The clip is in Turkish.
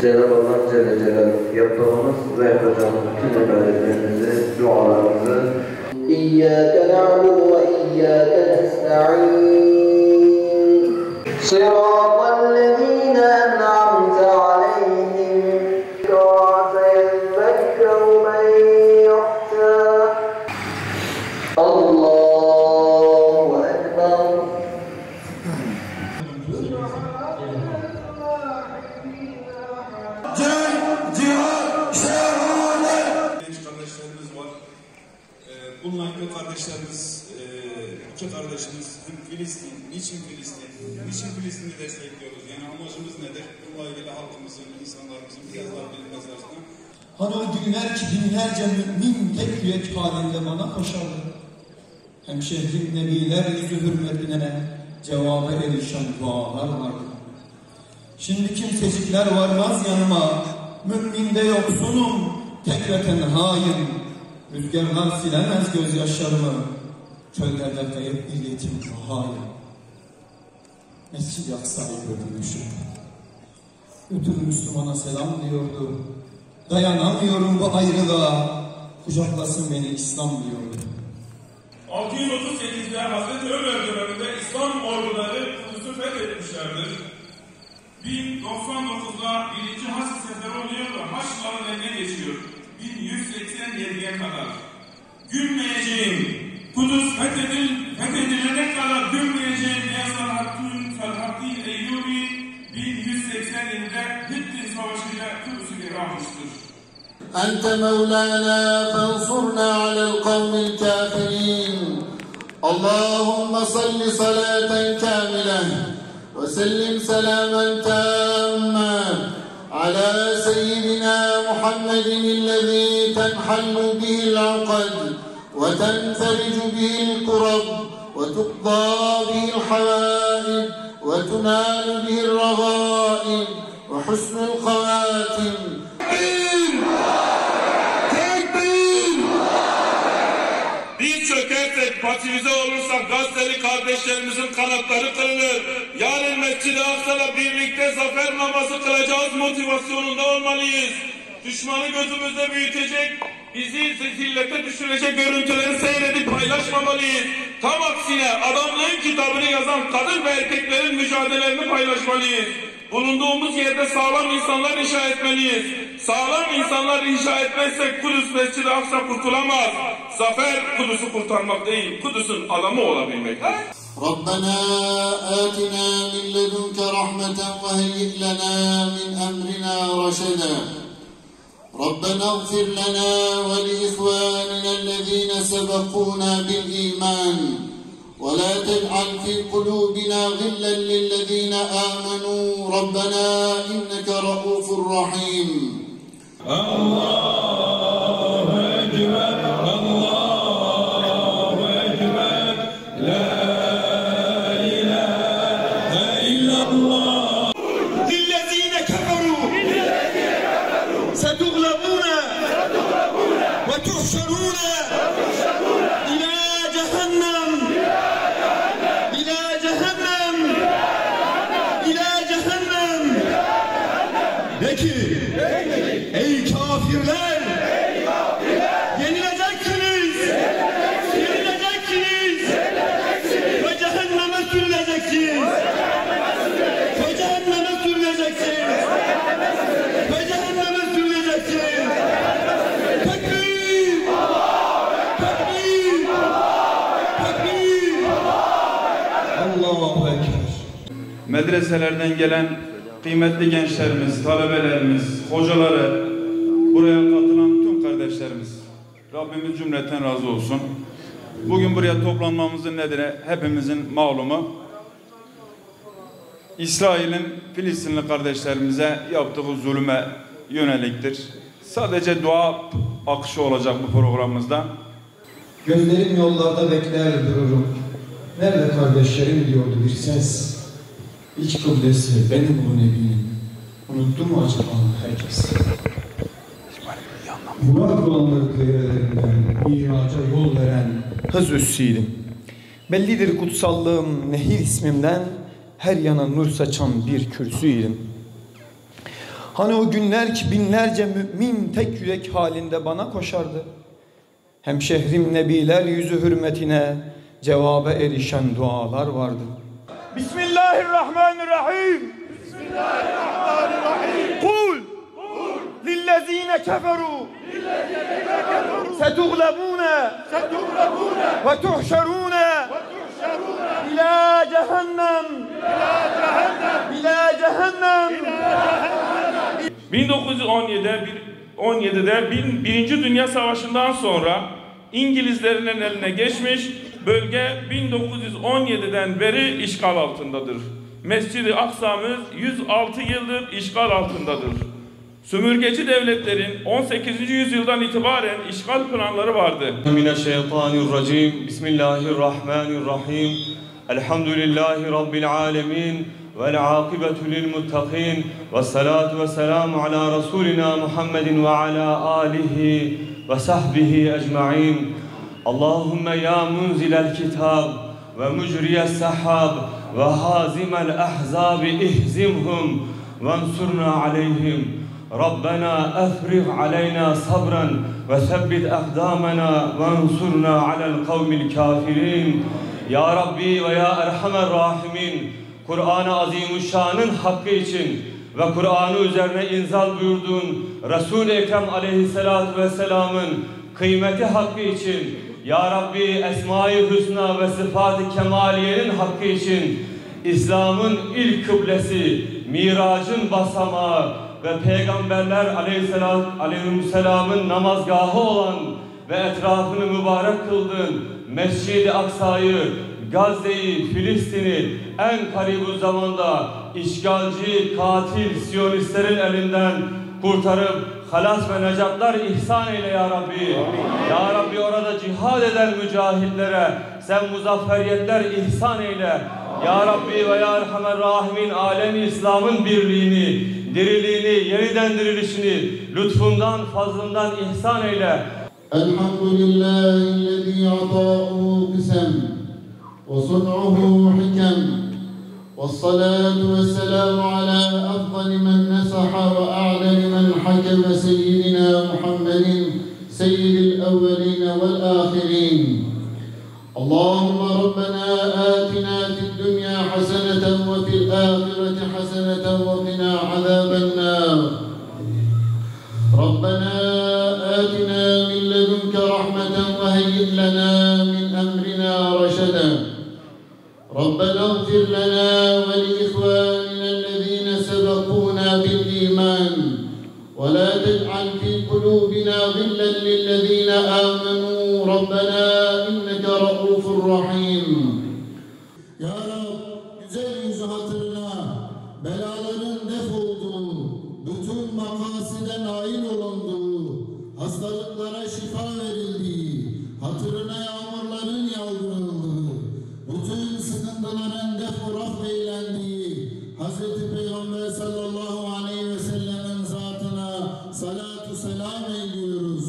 Cenab-ı Allah Celle Celaluhu yaptığımız ve yapacağımız bütün ibadetlerimizi, dualarımızı İyyâke na'budu ve iyyâke nesta'in Sıratallezîne en'amte aleyhim Kâfeyezbekkeru men yuhşâ Allahu Ekber. Kardeşlerimiz var. Bunlar iki kardeşlerimiz, iki kardeşimiz Filistin. Niçin Filistin? Niçin Filistin'i destekliyoruz? Yani amacımız nedir? Bununla ilgili halkımızın, insanlarımızın biraz daha bilinmesi açısından. Hani o günler ki binlerce mümin tek yürek halinde bana koşardı. Hemşehrim nebiler yüzü hürmetine cevaba erişen dualar vardı. Şimdi kimsecikler varmaz yanıma, müminde yoksunum, tek ve tenhayım. Rüzgarlar silemez gözyaşlarımı, çöllerde kayıp bir yetim ruhayım. Mescid-i Aksa'yı görmüşüm. Ötürü Müslümana selam diyordu. Dayanamıyorum bu ayrılığa, kucaklasın beni İslam diyordu. 638'de Hazreti Ömer döneminde İslam orduları Kudüs'ü fethetmişlerdir. 1099'da 1. Haçlı Seferi oluyor da Haçlıların eline geçiyor. 1187'ye kadar. Gülmeyeceğim, Kudüs fethedilene kadar gülmeyeceğim diye Ferhattin Eyyubi 1187'de Hittin Savaşı'yla Kudüs'ü geri almıştır. أنت مولانا فانصرنا على القوم الكافرين اللهم صل صلاة كاملة وسلم سلاما تاما على سيدنا محمد الذي تنحل به العقد وتنفرج به الكرب وتقضى به الحوائج وتنال به الرغائب وحسن الخواتم. Biz çökersek, pasifize olursak gazeteli kardeşlerimizin kanatları kırılır. Yarın Mescid-i Aksa'la birlikte zafer namazı kılacağız motivasyonunda olmalıyız. Düşmanı gözümüzde büyütecek, bizi zillete düşürecek görüntüleri seyredip paylaşmamalıyız. Tam aksine adamlığın kitabını yazan kadın ve erkeklerin mücadelelerini paylaşmalıyız. Bulunduğumuz yerde sağlam insanlar inşa etmeliyiz. Sağlam insanlar inşa etmezsek Kudüs Mescid-i Aksa kurtulamaz. Zafer Kudüs'ü kurtarmak değil, Kudüs'ün adamı olabilmektir. Rabbena atina min ledunke rahmeten ve heyyi lana min emrina raşeda. Rabbena ighfir lana ve li ihvanina ellezina sebekuna bil iman. ولا تجعل في قلوبنا غلا للذين آمنوا ربنا إنك رؤوف رحيم. الله أكبر الله أكبر لا إله إلا الله. للذين كفروا ستغلبون وتحشرون إلى جهنم Peki, ey kafirler, yenileceksiniz, ve cehenneme sürüleceksiniz, ve cehenneme sürüleceksiniz, ve cehenneme sürüleceksiniz. Tekbir! Tekbir! Tekbir! Allahu Ekber. Medreselerden gelen kıymetli gençlerimiz, talebelerimiz, hocaları, buraya katılan tüm kardeşlerimiz, Rabbimiz cümleten razı olsun. Bugün buraya toplanmamızın nedeni hepimizin malumu. İsrail'in Filistinli kardeşlerimize yaptığı zulüme yöneliktir. Sadece dua akışı olacak bu programımızda. Gözlerim yollarda bekler dururum. Nerede kardeşlerim diyordu bir ses. İç kıblesi benim bu nebinin. Unuttu mu acaba herkes? Burak bulanları kıyırlarından miraca yol veren hız üssiydim. Bellidir kutsallığım nehir ismimden, her yana nur saçan bir kürsüydim. Hani o günler ki binlerce mümin tek yürek halinde bana koşardı. Hemşehrim nebiler yüzü hürmetine cevaba erişen dualar vardı. Bismillahirrahmanirrahim. Bismillahirrahmanirrahim. Kul lillezine keferu setughlebune ve tuhşerune ila cehennem. 1917'de Birinci Dünya Savaşı'ndan sonra İngilizlerin eline geçmiş, bölge 1917'den beri işgal altındadır. Mescid-i Aksa'mız 106 yıldır işgal altındadır. Sömürgeci devletlerin 18. yüzyıldan itibaren işgal planları vardı. Mineşşeytanirracim. Bismillahirrahmanirrahim. Elhamdülillahi Rabbil alemin. Vel akibetu lil muttaqin. Ve salatu ve selamu ala Resulina Muhammedin ve ala alihi ve sahbihi ecma'in. Allahümme ya munzilel kitab ve mücriyes sahab ve hazimel ahzab ihzimhum ve ensurna aleyhim. Rabbena afrigh aleyna sabran ve sebbit akdamena ve ensurna alel kavmil kafirin. Ya Rabbi ve ya Erhamer Rahimin, Kur'an-ı Azimuşşan'ın hakkı için ve Kur'an'ı üzerine inzal buyurduğun Resul-i Ekrem aleyhissalatu vesselamın kıymeti hakkı için, Ya Rabbi Esma-i Hüsna ve Sıfat-ı Kemaliye'nin hakkı için, İslam'ın ilk kıblesi, Mirac'ın basamağı ve Peygamberler aleyhisselamın namazgahı olan ve etrafını mübarek kıldığın Mescid-i Aksa'yı, Gazze'yi, Filistin'i en karibu zamanda işgalci, katil, Siyonistlerin elinden kurtarıp halas ve necatlar ihsan eyle ya Rabbi. Amin. Ya Rabbi orada cihad eden mücahitlere sen muzafferiyetler ihsan eyle. Amin. Ya Rabbi ve ya Erhamer Rahimin alemi İslam'ın birliğini, diriliğini, yeniden dirilişini lütfundan, fazlından ihsan eyle. Elhamdülillahillezî atâ'u kısem ve sun'uhu hikem. والصلاة والسلام على أفضل من نصح وأعلن من حكم سيدنا محمد سيد الأولين والآخرين. اللهم ربنا آتنا في الدنيا حسنة وفي الآخرة حسنة وقنا عذاب النار. ربنا آتنا من لدنك رحمة وهيئ لنا من أمرنا رشدا. ربنا اغفر لنا ولإخواننا الذين سبقونا بالإيمان ولا تجعل في قلوبنا غلا للذين آمنوا ربنا إنك رؤوف رحيم. Ya Rab, güzel yüzü hatırına, belaların def olduğu, bütün makaside nail olunduğu, hastalıklara şifa verildiği, hatırına yağmurların yağdırıldığı, bütün sıkıntıların defuraf eylendiği Hz. Peygamber sallallahu aleyhi ve sellemin zatına salatu selam ediyoruz.